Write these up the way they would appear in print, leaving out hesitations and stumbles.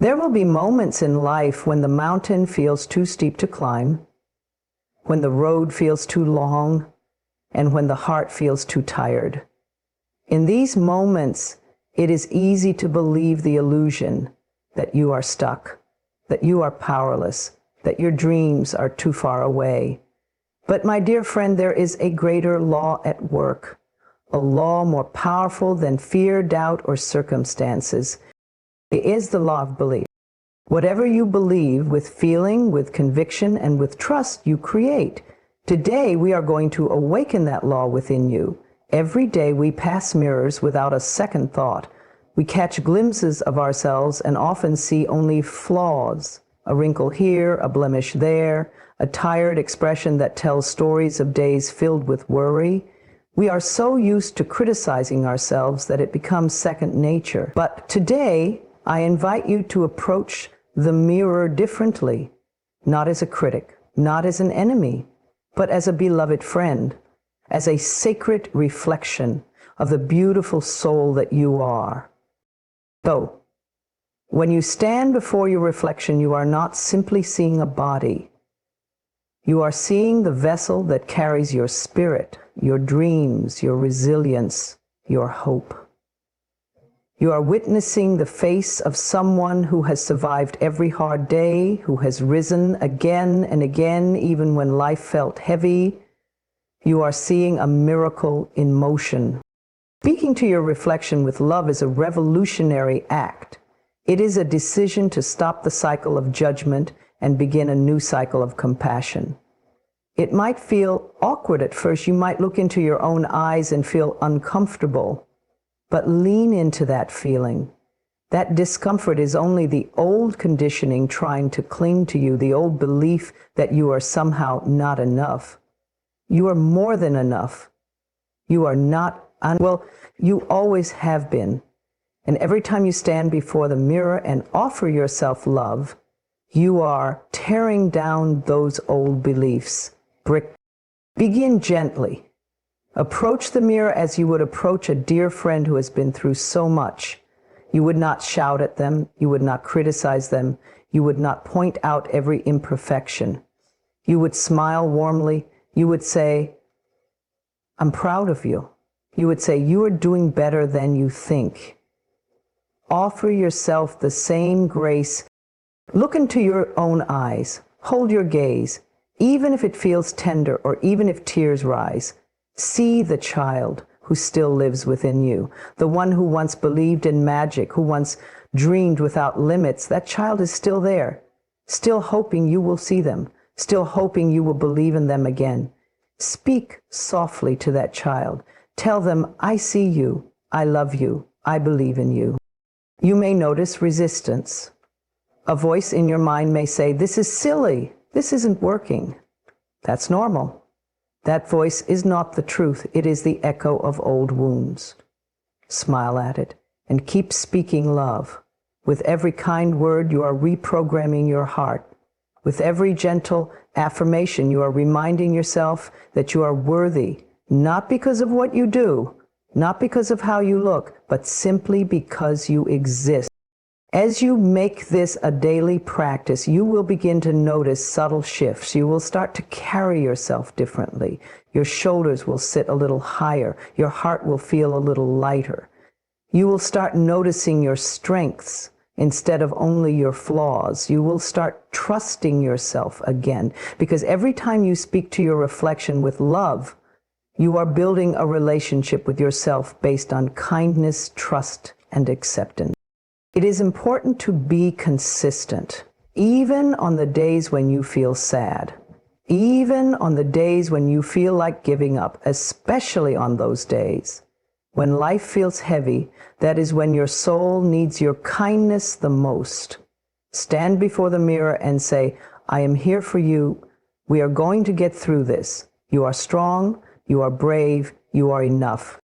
There will be moments in life when the mountain feels too steep to climb, when the road feels too long, and when the heart feels too tired. In these moments, it is easy to believe the illusion that you are stuck, that you are powerless, that your dreams are too far away. But my dear friend, there is a greater law at work, a law more powerful than fear, doubt, or circumstances. It is the law of belief. Whatever you believe with feeling, with conviction, and with trust, you create. Today, we are going to awaken that law within you. Every day, we pass mirrors without a second thought. We catch glimpses of ourselves and often see only flaws. A wrinkle here, a blemish there, a tired expression that tells stories of days filled with worry. We are so used to criticizing ourselves that it becomes second nature. But today, I invite you to approach the mirror differently, not as a critic, not as an enemy, but as a beloved friend, as a sacred reflection of the beautiful soul that you are. So, when you stand before your reflection, you are not simply seeing a body. You are seeing the vessel that carries your spirit, your dreams, your resilience, your hope. You are witnessing the face of someone who has survived every hard day, who has risen again and again, even when life felt heavy. You are seeing a miracle in motion. Speaking to your reflection with love is a revolutionary act. It is a decision to stop the cycle of judgment and begin a new cycle of compassion. It might feel awkward at first. You might look into your own eyes and feel uncomfortable. But lean into that feeling. That discomfort is only the old conditioning trying to cling to you, the old belief that you are somehow not enough. You are more than enough. You are not, well, you always have been. And every time you stand before the mirror and offer yourself love, you are tearing down those old beliefs. Begin gently. Approach the mirror as you would approach a dear friend who has been through so much. You would not shout at them. You would not criticize them. You would not point out every imperfection. You would smile warmly. You would say, "I'm proud of you." You would say, "You are doing better than you think." Offer yourself the same grace. Look into your own eyes. Hold your gaze. Even if it feels tender or even if tears rise, see the child who still lives within you, the one who once believed in magic, who once dreamed without limits. That child is still there, still hoping you will see them, still hoping you will believe in them again. Speak softly to that child. Tell them, "I see you, I love you, I believe in you." You may notice resistance. A voice in your mind may say, "This is silly, this isn't working." That's normal. That voice is not the truth. It is the echo of old wounds. Smile at it and keep speaking love. With every kind word, you are reprogramming your heart. With every gentle affirmation, you are reminding yourself that you are worthy, not because of what you do, not because of how you look, but simply because you exist. As you make this a daily practice, you will begin to notice subtle shifts. You will start to carry yourself differently. Your shoulders will sit a little higher. Your heart will feel a little lighter. You will start noticing your strengths instead of only your flaws. You will start trusting yourself again, because every time you speak to your reflection with love, you are building a relationship with yourself based on kindness, trust, and acceptance. It is important to be consistent, even on the days when you feel sad, even on the days when you feel like giving up, especially on those days. When life feels heavy, that is when your soul needs your kindness the most. Stand before the mirror and say, "I am here for you. We are going to get through this. You are strong, you are brave, you are enough."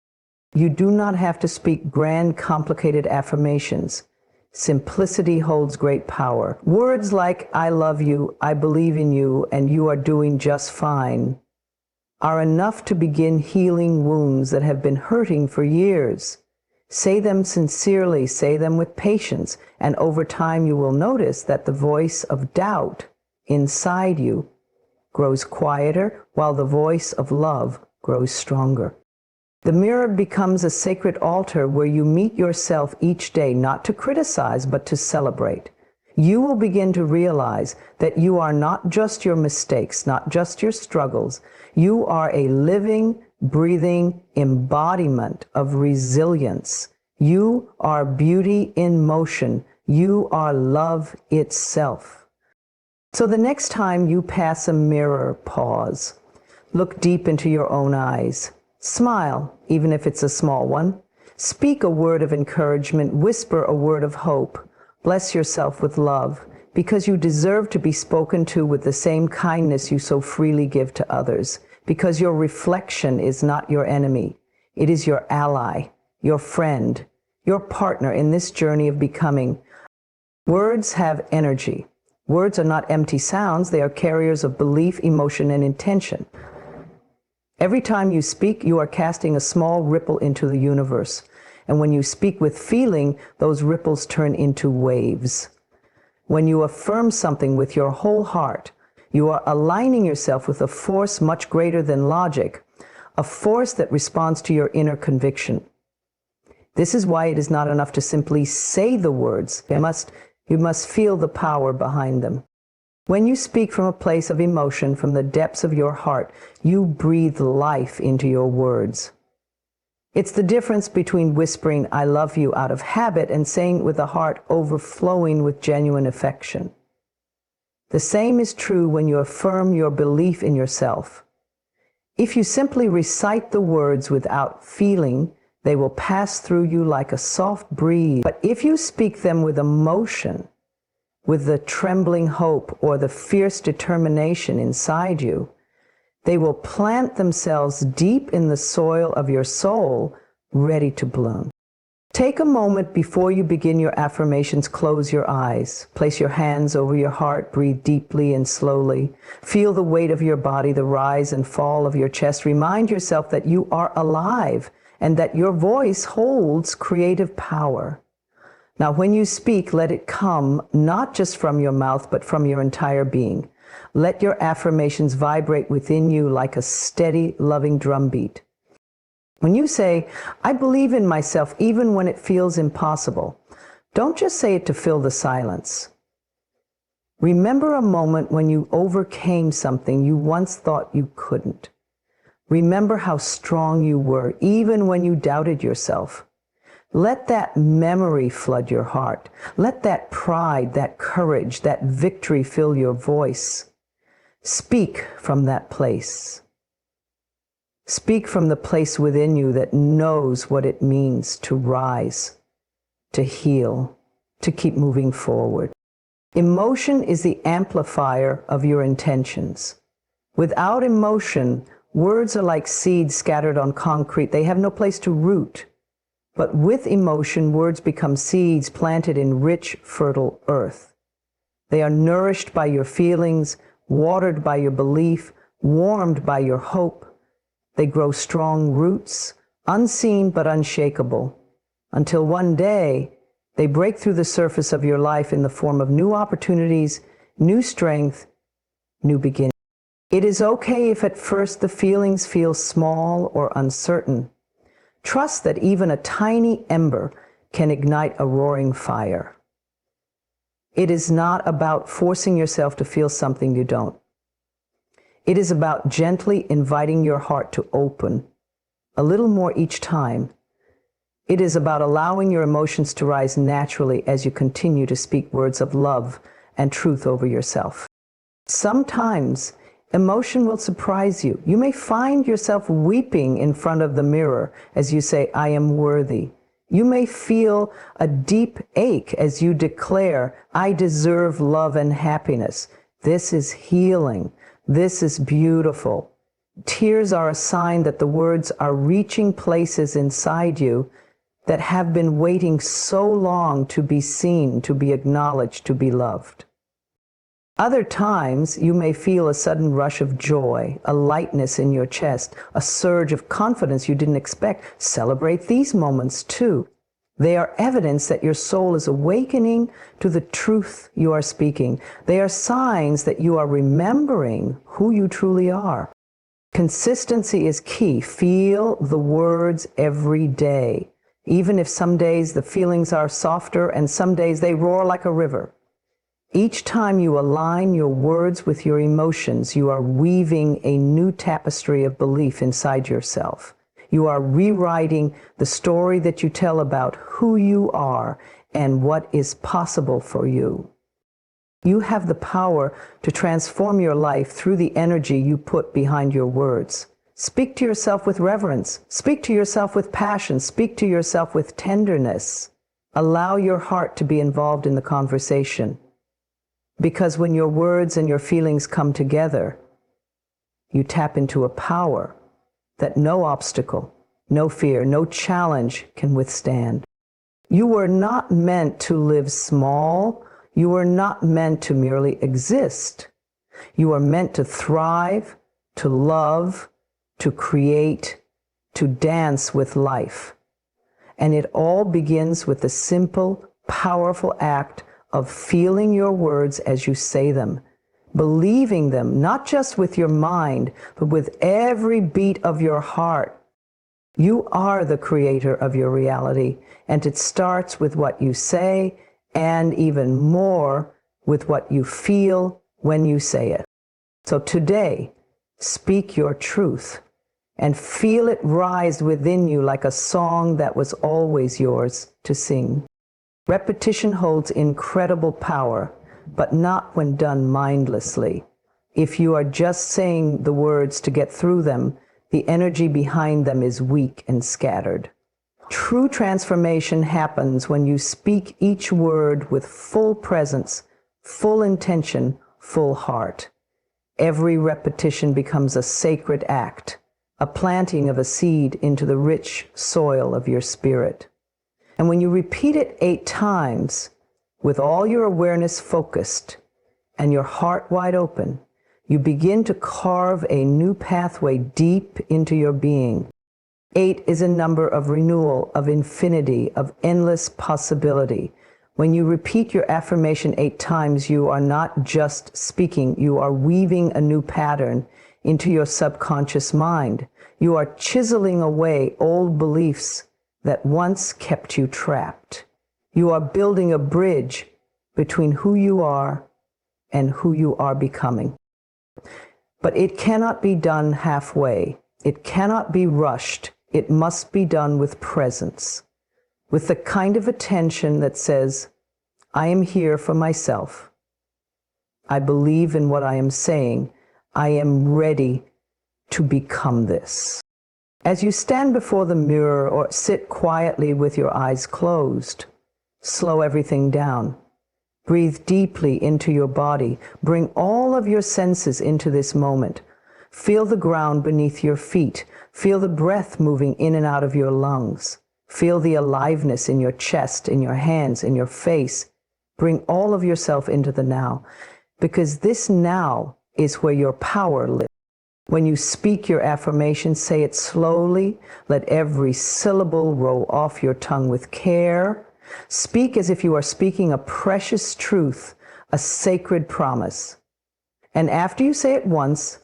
You do not have to speak grand, complicated affirmations. Simplicity holds great power. Words like, "I love you, I believe in you, and you are doing just fine," are enough to begin healing wounds that have been hurting for years. Say them sincerely, say them with patience, and over time you will notice that the voice of doubt inside you grows quieter while the voice of love grows stronger. The mirror becomes a sacred altar where you meet yourself each day, not to criticize, but to celebrate. You will begin to realize that you are not just your mistakes, not just your struggles. You are a living, breathing embodiment of resilience. You are beauty in motion. You are love itself. So the next time you pass a mirror, pause. Look deep into your own eyes. Smile, even if it's a small one. Speak a word of encouragement. Whisper a word of hope. Bless yourself with love, because you deserve to be spoken to with the same kindness you so freely give to others, because your reflection is not your enemy. It is your ally, your friend, your partner in this journey of becoming. Words have energy. Words are not empty sounds. They are carriers of belief, emotion, and intention. Every time you speak, you are casting a small ripple into the universe. And when you speak with feeling, those ripples turn into waves. When you affirm something with your whole heart, you are aligning yourself with a force much greater than logic, a force that responds to your inner conviction. This is why it is not enough to simply say the words. You must feel the power behind them. When you speak from a place of emotion, from the depths of your heart, you breathe life into your words. It's the difference between whispering, "I love you" out of habit and saying it with a heart overflowing with genuine affection. The same is true when you affirm your belief in yourself. If you simply recite the words without feeling, they will pass through you like a soft breeze. But if you speak them with emotion, with the trembling hope or the fierce determination inside you, they will plant themselves deep in the soil of your soul, ready to bloom. Take a moment before you begin your affirmations. Close your eyes. Place your hands over your heart. Breathe deeply and slowly. Feel the weight of your body, the rise and fall of your chest. Remind yourself that you are alive and that your voice holds creative power. Now, when you speak, let it come not just from your mouth, but from your entire being. Let your affirmations vibrate within you like a steady, loving drumbeat. When you say, "I believe in myself even when it feels impossible," don't just say it to fill the silence. Remember a moment when you overcame something you once thought you couldn't. Remember how strong you were, even when you doubted yourself. Let that memory flood your heart. Let that pride, that courage, that victory fill your voice. Speak from that place. Speak from the place within you that knows what it means to rise, to heal, to keep moving forward. Emotion is the amplifier of your intentions. Without emotion, words are like seeds scattered on concrete. They have no place to root. But with emotion, words become seeds planted in rich, fertile earth. They are nourished by your feelings, watered by your belief, warmed by your hope. They grow strong roots, unseen but unshakable, until one day they break through the surface of your life in the form of new opportunities, new strength, new beginnings. It is okay if at first the feelings feel small or uncertain. Trust that even a tiny ember can ignite a roaring fire. It is not about forcing yourself to feel something you don't. It is about gently inviting your heart to open a little more each time. It is about allowing your emotions to rise naturally as you continue to speak words of love and truth over yourself. Sometimes emotion will surprise you. You may find yourself weeping in front of the mirror as you say, "I am worthy." You may feel a deep ache as you declare, "I deserve love and happiness." This is healing. This is beautiful. Tears are a sign that the words are reaching places inside you that have been waiting so long to be seen, to be acknowledged, to be loved. Other times, you may feel a sudden rush of joy, a lightness in your chest, a surge of confidence you didn't expect. Celebrate these moments too. They are evidence that your soul is awakening to the truth you are speaking. They are signs that you are remembering who you truly are. Consistency is key. Feel the words every day. Even if some days the feelings are softer and some days they roar like a river. Each time you align your words with your emotions, you are weaving a new tapestry of belief inside yourself. You are rewriting the story that you tell about who you are and what is possible for you. You have the power to transform your life through the energy you put behind your words. Speak to yourself with reverence. Speak to yourself with passion. Speak to yourself with tenderness. Allow your heart to be involved in the conversation. Because when your words and your feelings come together, you tap into a power that no obstacle, no fear, no challenge can withstand. You were not meant to live small. You were not meant to merely exist. You are meant to thrive, to love, to create, to dance with life. And it all begins with the simple, powerful act of feeling your words as you say them, believing them, not just with your mind, but with every beat of your heart. You are the creator of your reality, and it starts with what you say, and even more with what you feel when you say it. So today, speak your truth and feel it rise within you like a song that was always yours to sing. Repetition holds incredible power, but not when done mindlessly. If you are just saying the words to get through them, the energy behind them is weak and scattered. True transformation happens when you speak each word with full presence, full intention, full heart. Every repetition becomes a sacred act, a planting of a seed into the rich soil of your spirit. And when you repeat it 8 times, with all your awareness focused and your heart wide open, you begin to carve a new pathway deep into your being. 8 is a number of renewal, of infinity, of endless possibility. When you repeat your affirmation 8 times, you are not just speaking, you are weaving a new pattern into your subconscious mind. You are chiseling away old beliefs that once kept you trapped. You are building a bridge between who you are and who you are becoming. But it cannot be done halfway. It cannot be rushed. It must be done with presence, with the kind of attention that says, I am here for myself. I believe in what I am saying. I am ready to become this. As you stand before the mirror or sit quietly with your eyes closed, slow everything down. Breathe deeply into your body. Bring all of your senses into this moment. Feel the ground beneath your feet. Feel the breath moving in and out of your lungs. Feel the aliveness in your chest, in your hands, in your face. Bring all of yourself into the now, because this now is where your power lives. When you speak your affirmation, say it slowly. Let every syllable roll off your tongue with care. Speak as if you are speaking a precious truth, a sacred promise. And after you say it once,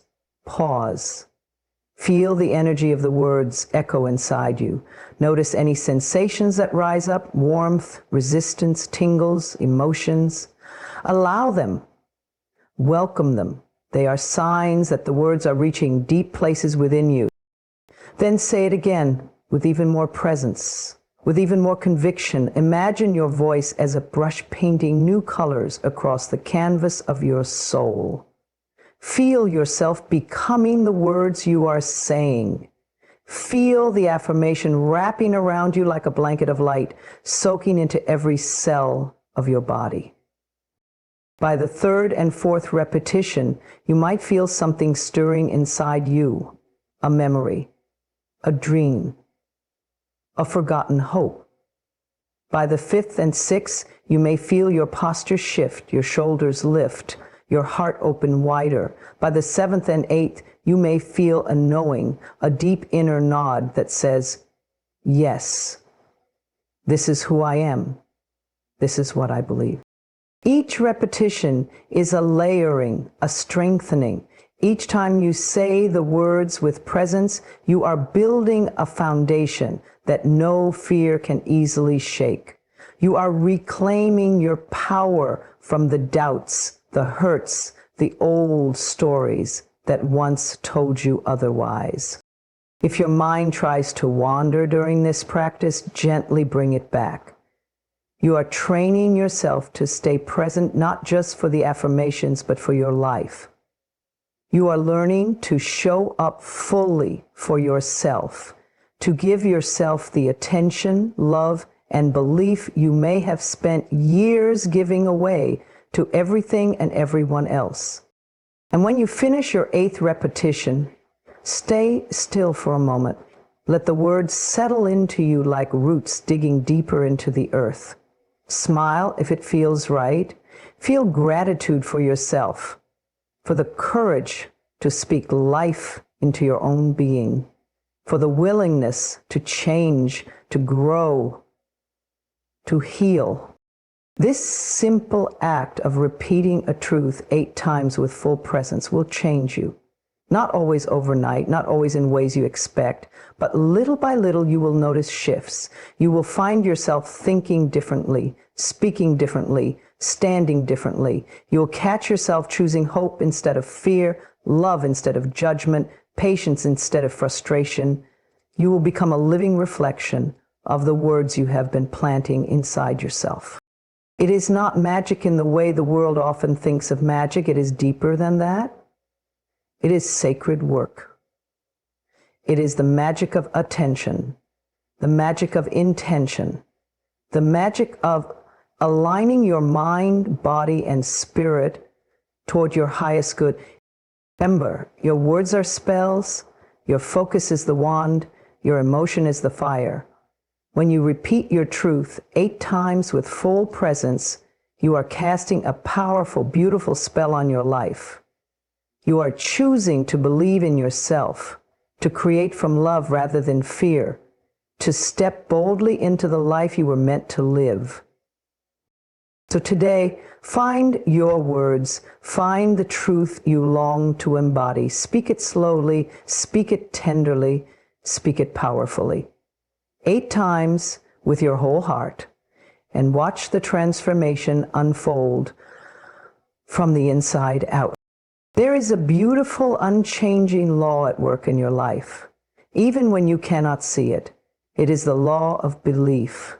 pause. Feel the energy of the words echo inside you. Notice any sensations that rise up, warmth, resistance, tingles, emotions. Allow them. Welcome them. They are signs that the words are reaching deep places within you. Then say it again with even more presence, with even more conviction. Imagine your voice as a brush painting new colors across the canvas of your soul. Feel yourself becoming the words you are saying. Feel the affirmation wrapping around you like a blanket of light, soaking into every cell of your body. By the 3rd and 4th repetition, you might feel something stirring inside you, a memory, a dream, a forgotten hope. By the 5th and 6th, you may feel your posture shift, your shoulders lift, your heart open wider. By the 7th and 8th, you may feel a knowing, a deep inner nod that says, yes, This is who I am. This is what I believe. Each repetition is a layering, a strengthening. Each time you say the words with presence, you are building a foundation that no fear can easily shake. You are reclaiming your power from the doubts, the hurts, the old stories that once told you otherwise. If your mind tries to wander during this practice, gently bring it back. You are training yourself to stay present not just for the affirmations, but for your life. You are learning to show up fully for yourself, to give yourself the attention, love, and belief you may have spent years giving away to everything and everyone else. And when you finish your 8th repetition, stay still for a moment. Let the words settle into you like roots digging deeper into the earth. Smile if it feels right. Feel gratitude for yourself, for the courage to speak life into your own being, for the willingness to change, to grow, to heal. This simple act of repeating a truth 8 times with full presence will change you. Not always overnight, not always in ways you expect, but little by little you will notice shifts. You will find yourself thinking differently, speaking differently, standing differently. You'll catch yourself choosing hope instead of fear, love instead of judgment, patience instead of frustration. You will become a living reflection of the words you have been planting inside yourself. It is not magic in the way the world often thinks of magic. It is deeper than that. It is sacred work. It is the magic of attention, the magic of intention, the magic of aligning your mind, body, and spirit toward your highest good. Remember, your words are spells, your focus is the wand, your emotion is the fire. When you repeat your truth 8 times with full presence, you are casting a powerful, beautiful spell on your life. You are choosing to believe in yourself, to create from love rather than fear, to step boldly into the life you were meant to live. So today, find your words, find the truth you long to embody. Speak it slowly, speak it tenderly, speak it powerfully. 8 times with your whole heart, and watch the transformation unfold from the inside out. There is a beautiful, unchanging law at work in your life, even when you cannot see it. It is the law of belief.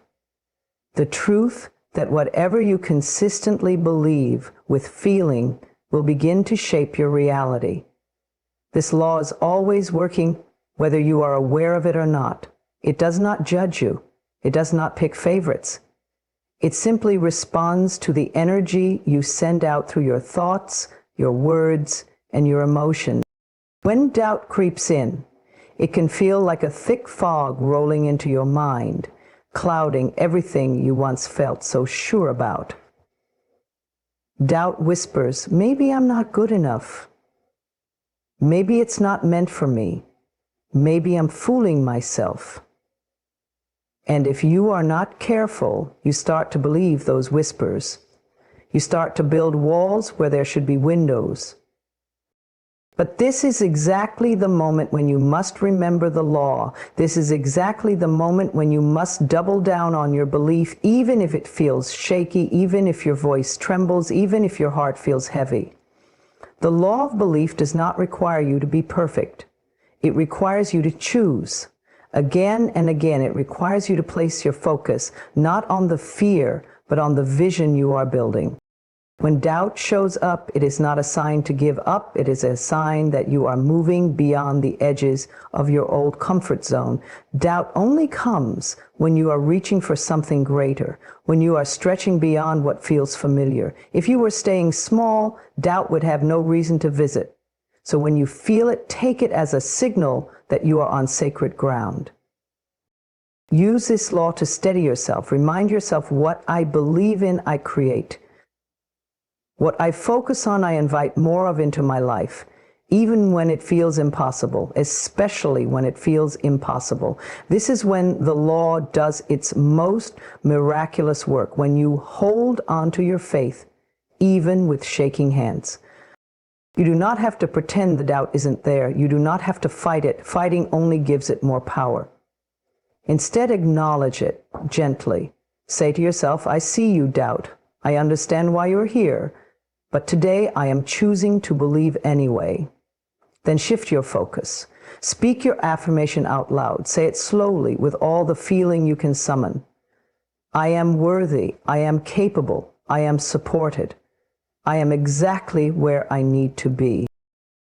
The truth that whatever you consistently believe with feeling will begin to shape your reality. This law is always working, whether you are aware of it or not. It does not judge you. It does not pick favorites. It simply responds to the energy you send out through your thoughts, your words, and your emotions. When doubt creeps in, it can feel like a thick fog rolling into your mind, clouding everything you once felt so sure about. Doubt whispers, maybe I'm not good enough. Maybe it's not meant for me. Maybe I'm fooling myself. And if you are not careful, you start to believe those whispers. You start to build walls where there should be windows. But this is exactly the moment when you must remember the law. This is exactly the moment when you must double down on your belief, even if it feels shaky, even if your voice trembles, even if your heart feels heavy. The law of belief does not require you to be perfect. It requires you to choose. Again and again, it requires you to place your focus not on the fear, but on the vision you are building. When doubt shows up, it is not a sign to give up. It is a sign that you are moving beyond the edges of your old comfort zone. Doubt only comes when you are reaching for something greater, when you are stretching beyond what feels familiar. If you were staying small, doubt would have no reason to visit. So when you feel it, take it as a signal that you are on sacred ground. Use this law to steady yourself. Remind yourself, what I believe in, I create. What I focus on, I invite more of into my life. even when it feels impossible, especially when it feels impossible. This is when the law does its most miraculous work, when you hold on to your faith, even with shaking hands. You do not have to pretend the doubt isn't there. You do not have to fight it. Fighting only gives it more power. Instead, acknowledge it gently. Say to yourself, I see you, doubt. I understand why you're here, but today I am choosing to believe anyway. Then shift your focus. Speak your affirmation out loud. Say it slowly with all the feeling you can summon. I am worthy. I am capable. I am supported. I am exactly where I need to be.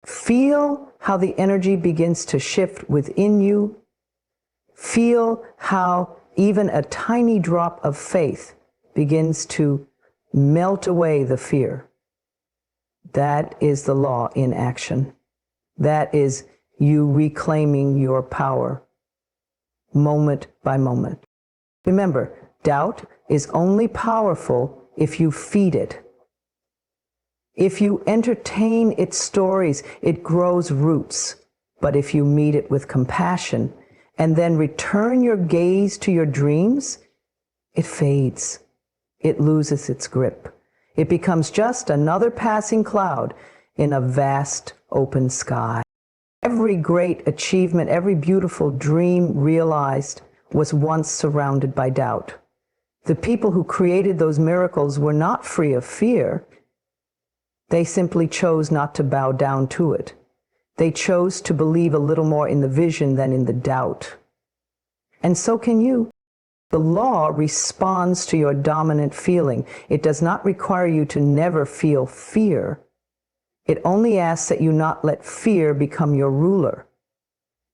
Feel how the energy begins to shift within you. Feel how even a tiny drop of faith begins to melt away the fear. That is the law in action. That is you reclaiming your power, moment by moment. Remember, doubt is only powerful if you feed it. If you entertain its stories, it grows roots. But if you meet it with compassion and then return your gaze to your dreams, it fades. It loses its grip. It becomes just another passing cloud in a vast open sky. Every great achievement, every beautiful dream realized was once surrounded by doubt. The people who created those miracles were not free of fear. They simply chose not to bow down to it. They chose to believe a little more in the vision than in the doubt. And so can you. The law responds to your dominant feeling. It does not require you to never feel fear. It only asks that you not let fear become your ruler.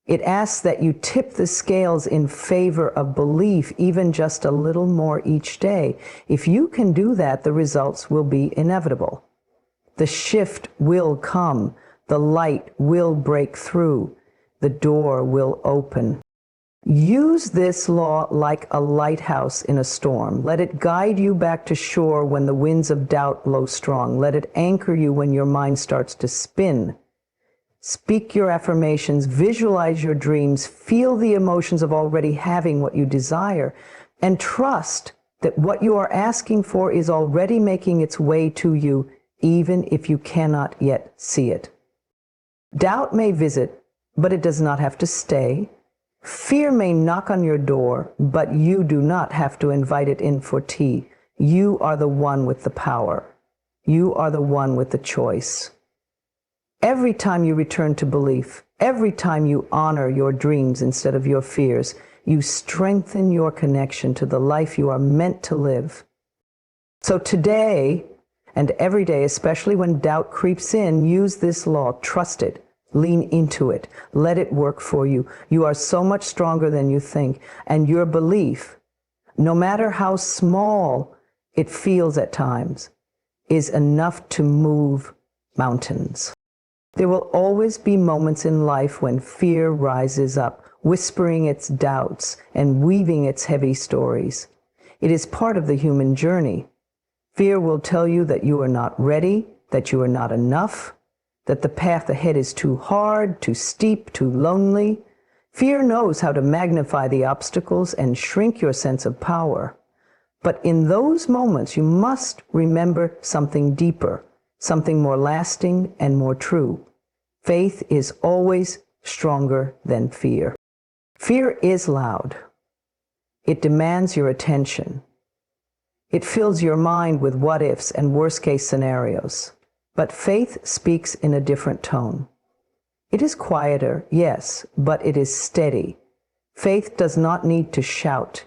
It asks that you tip the scales in favor of belief even just a little more each day. If you can do that, the results will be inevitable. The shift will come. The light will break through. The door will open. Use this law like a lighthouse in a storm. Let it guide you back to shore when the winds of doubt blow strong. Let it anchor you when your mind starts to spin. Speak your affirmations, visualize your dreams, feel the emotions of already having what you desire, and trust that what you are asking for is already making its way to you, even if you cannot yet see it. Doubt may visit, but it does not have to stay. Fear may knock on your door, but you do not have to invite it in for tea. You are the one with the power. You are the one with the choice. Every time you return to belief, every time you honor your dreams instead of your fears, you strengthen your connection to the life you are meant to live. So today, and every day, especially when doubt creeps in, use this law. Trust it. Lean into it. Let it work for you. You are so much stronger than you think. And your belief, no matter how small it feels at times, is enough to move mountains. There will always be moments in life when fear rises up, whispering its doubts and weaving its heavy stories. It is part of the human journey. Fear will tell you that you are not ready, that you are not enough, that the path ahead is too hard, too steep, too lonely. Fear knows how to magnify the obstacles and shrink your sense of power. But in those moments, you must remember something deeper, something more lasting and more true. Faith is always stronger than fear. Fear is loud. It demands your attention. It fills your mind with what-ifs and worst-case scenarios. But faith speaks in a different tone. It is quieter, yes, but it is steady. Faith does not need to shout.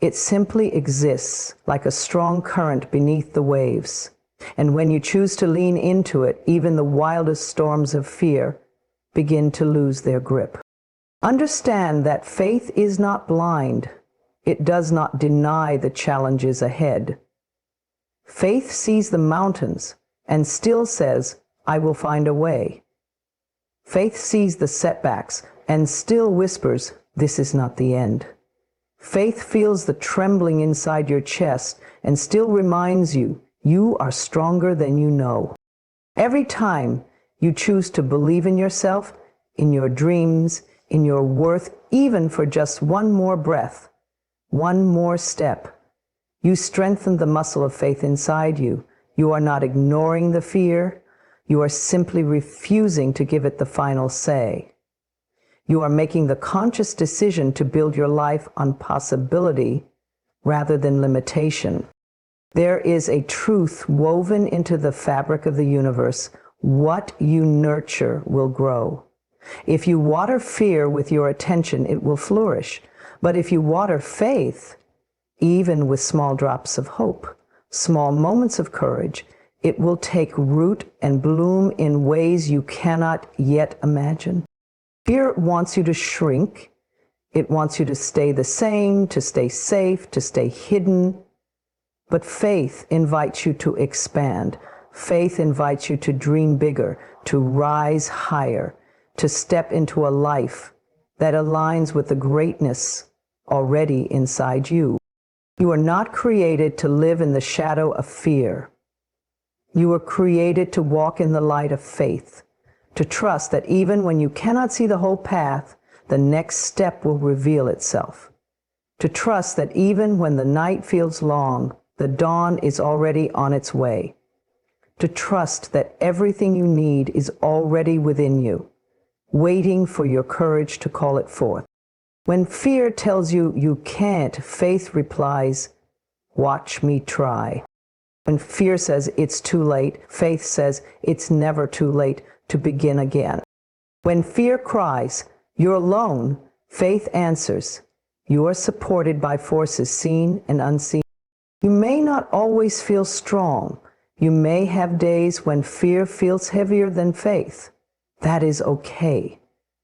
It simply exists like a strong current beneath the waves. And when you choose to lean into it, even the wildest storms of fear begin to lose their grip. Understand that faith is not blind. It does not deny the challenges ahead. Faith sees the mountains and still says, I will find a way. Faith sees the setbacks and still whispers, this is not the end. Faith feels the trembling inside your chest and still reminds you, you are stronger than you know. Every time You choose to believe in yourself, in your dreams, in your worth, even for just one more breath, one more step. You strengthen the muscle of faith inside you. You are not ignoring the fear. You are simply refusing to give it the final say. You are making the conscious decision to build your life on possibility rather than limitation. There is a truth woven into the fabric of the universe. What you nurture will grow. If you water fear with your attention, it will flourish. But if you water faith, even with small drops of hope, small moments of courage, it will take root and bloom in ways you cannot yet imagine. Fear wants you to shrink. It wants you to stay the same, to stay safe, to stay hidden. But faith invites you to expand. Faith invites you to dream bigger, to rise higher, to step into a life that aligns with the greatness already inside you. You are not created to live in the shadow of fear. You are created to walk in the light of faith, to trust that even when you cannot see the whole path, the next step will reveal itself. To trust that even when the night feels long, the dawn is already on its way. To trust that everything you need is already within you, waiting for your courage to call it forth. When fear tells you you can't, faith replies, "Watch me try." When fear says it's too late, faith says it's never too late to begin again. When fear cries, "You're alone," faith answers, "You are supported by forces seen and unseen." You may not always feel strong. You may have days when fear feels heavier than faith. That is okay.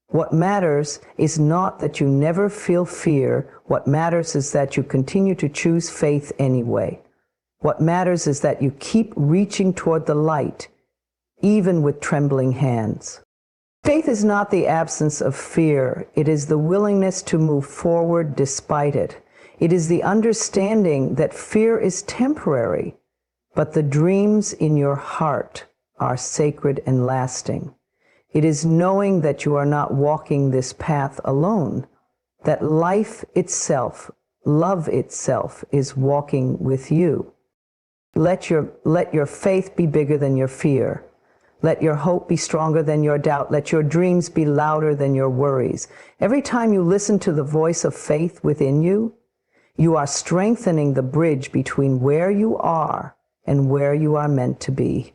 What matters is not that you never feel fear. What matters is that you continue to choose faith anyway. What matters is that you keep reaching toward the light, even with trembling hands. Faith is not the absence of fear. It is the willingness to move forward despite it. It is the understanding that fear is temporary, but the dreams in your heart are sacred and lasting. It is knowing that you are not walking this path alone, that life itself, love itself, is walking with you. Let your faith be bigger than your fear. Let your hope be stronger than your doubt. Let your dreams be louder than your worries. Every time you listen to the voice of faith within you, you are strengthening the bridge between where you are and where you are meant to be.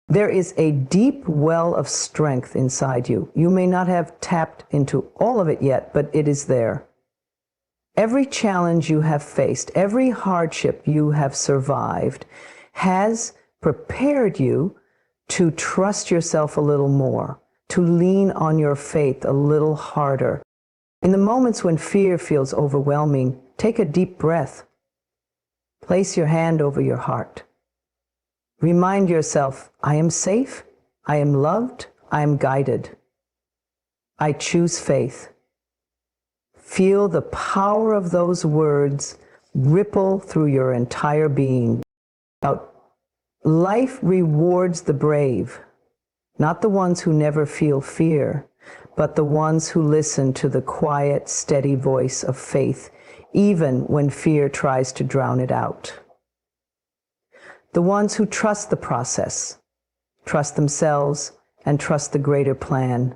There is a deep well of strength inside you. You may not have tapped into all of it yet, but it is there. Every challenge you have faced, every hardship you have survived, has prepared you to trust yourself a little more, to lean on your faith a little harder. In the moments when fear feels overwhelming, take a deep breath. Place your hand over your heart. Remind yourself, I am safe, I am loved, I am guided. I choose faith. Feel the power of those words ripple through your entire being. Life rewards the brave, not the ones who never feel fear, but the ones who listen to the quiet, steady voice of faith, even when fear tries to drown it out. The ones who trust the process, trust themselves, and trust the greater plan,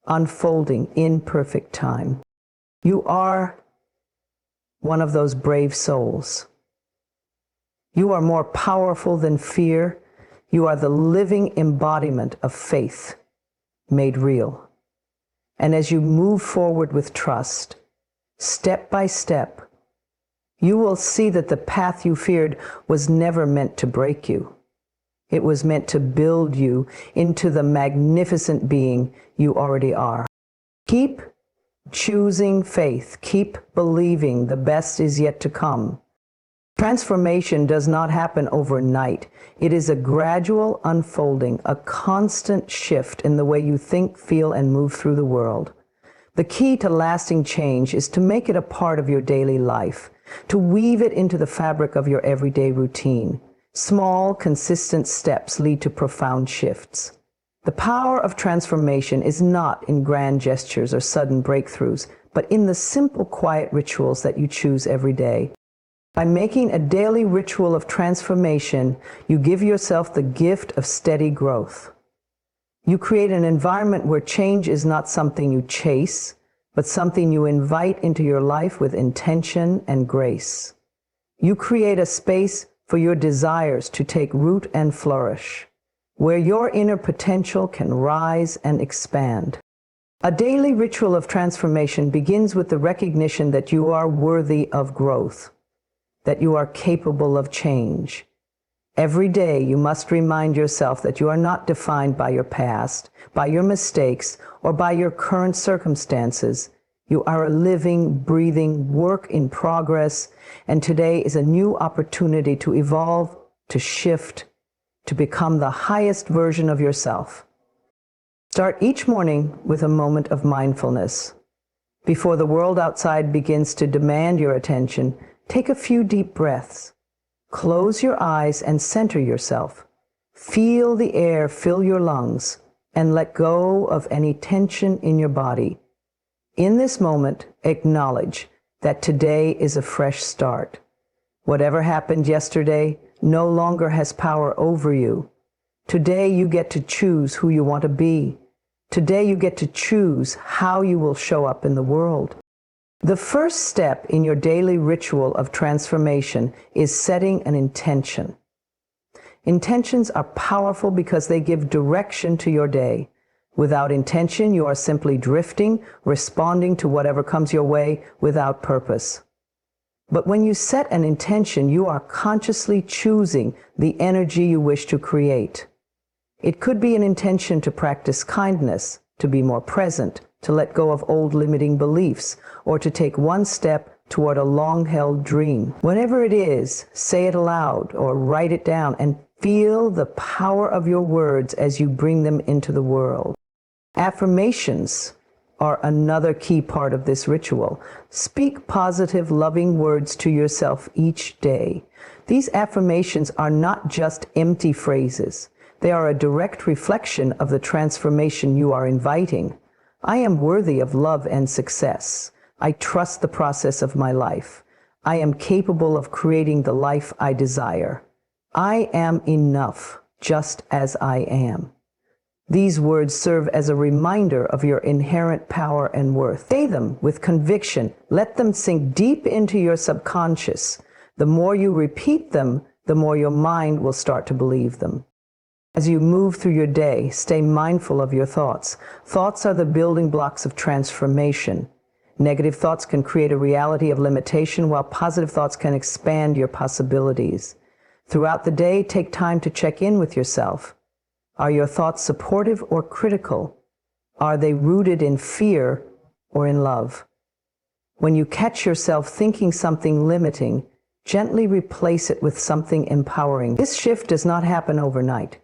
unfolding in perfect time. You are one of those brave souls. You are more powerful than fear. You are the living embodiment of faith made real. And as you move forward with trust, step by step, you will see that the path you feared was never meant to break you. It was meant to build you into the magnificent being you already are. Keep choosing faith. Keep believing the best is yet to come. Transformation does not happen overnight. It is a gradual unfolding, a constant shift in the way you think, feel, and move through the world. The key to lasting change is to make it a part of your daily life, to weave it into the fabric of your everyday routine. Small, consistent steps lead to profound shifts. The power of transformation is not in grand gestures or sudden breakthroughs, but in the simple, quiet rituals that you choose every day. By making a daily ritual of transformation, you give yourself the gift of steady growth. You create an environment where change is not something you chase, but something you invite into your life with intention and grace. You create a space for your desires to take root and flourish, where your inner potential can rise and expand. A daily ritual of transformation begins with the recognition that you are worthy of growth, that you are capable of change. Every day you must remind yourself that you are not defined by your past, by your mistakes, or by your current circumstances. You are a living, breathing work in progress, and today is a new opportunity to evolve, to shift, to become the highest version of yourself. Start each morning with a moment of mindfulness. Before the world outside begins to demand your attention, take a few deep breaths. Close your eyes and center yourself. Feel the air fill your lungs and let go of any tension in your body. In this moment, acknowledge that today is a fresh start. Whatever happened yesterday no longer has power over you. Today you get to choose who you want to be. Today you get to choose how you will show up in the world. The first step in your daily ritual of transformation is setting an intention. Intentions are powerful because they give direction to your day. Without intention, you are simply drifting, responding to whatever comes your way without purpose. But when you set an intention, you are consciously choosing the energy you wish to create. It could be an intention to practice kindness, to be more present, to let go of old limiting beliefs, or to take one step toward a long-held dream. Whatever it is, say it aloud or write it down and feel the power of your words as you bring them into the world. Affirmations are another key part of this ritual. Speak positive, loving words to yourself each day. These affirmations are not just empty phrases. They are a direct reflection of the transformation you are inviting. I am worthy of love and success. I trust the process of my life. I am capable of creating the life I desire. I am enough, just as I am. These words serve as a reminder of your inherent power and worth. Say them with conviction. Let them sink deep into your subconscious. The more you repeat them, the more your mind will start to believe them. As you move through your day, stay mindful of your thoughts. Thoughts are the building blocks of transformation. Negative thoughts can create a reality of limitation, while positive thoughts can expand your possibilities. Throughout the day, take time to check in with yourself. Are your thoughts supportive or critical? Are they rooted in fear or in love? When you catch yourself thinking something limiting, gently replace it with something empowering. This shift does not happen overnight.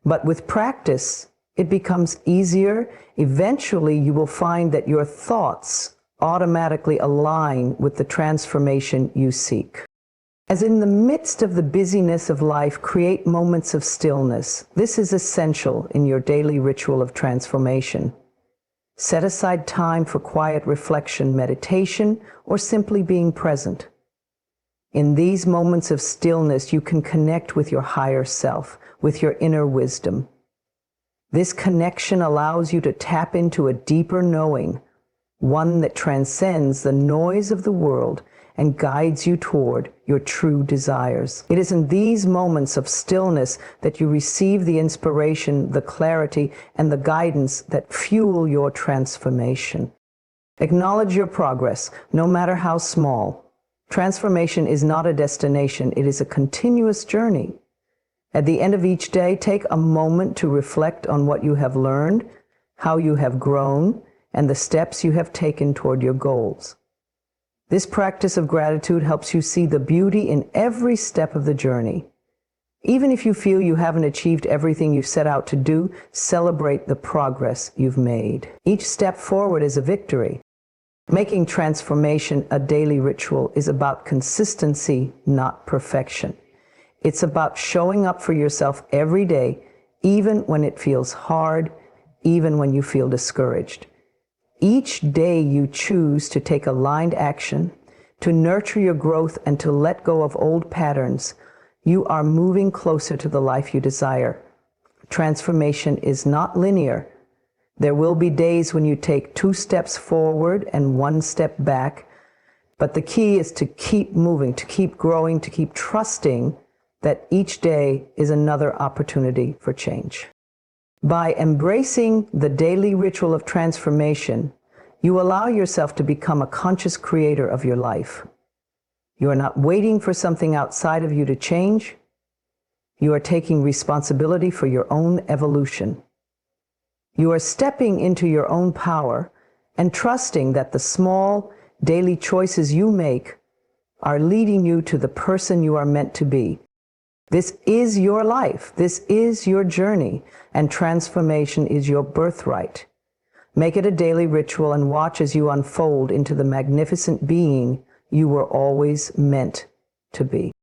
But with practice, it becomes easier. Eventually, you will find that your thoughts automatically align with the transformation you seek. As in the midst of the busyness of life, create moments of stillness. This is essential in your daily ritual of transformation. Set aside time for quiet reflection, meditation, or simply being present. In these moments of stillness, you can connect with your higher self, with your inner wisdom. This connection allows you to tap into a deeper knowing, one that transcends the noise of the world and guides you toward your true desires. It is in these moments of stillness that you receive the inspiration, the clarity, and the guidance that fuel your transformation. Acknowledge your progress, no matter how small. Transformation is not a destination, it is a continuous journey. At the end of each day, take a moment to reflect on what you have learned, how you have grown, and the steps you have taken toward your goals. This practice of gratitude helps you see the beauty in every step of the journey. Even if you feel you haven't achieved everything you set out to do, celebrate the progress you've made. Each step forward is a victory. Making transformation a daily ritual is about consistency, not perfection. It's about showing up for yourself every day, even when it feels hard, even when you feel discouraged. Each day you choose to take aligned action, to nurture your growth and to let go of old patterns, you are moving closer to the life you desire. Transformation is not linear. There will be days when you take 2 steps forward and 1 step back, but the key is to keep moving, to keep growing, to keep trusting that each day is another opportunity for change. By embracing the daily ritual of transformation, you allow yourself to become a conscious creator of your life. You are not waiting for something outside of you to change. You are taking responsibility for your own evolution. You are stepping into your own power and trusting that the small daily choices you make are leading you to the person you are meant to be. This is your life. This is your journey, and transformation is your birthright. Make it a daily ritual and watch as you unfold into the magnificent being you were always meant to be.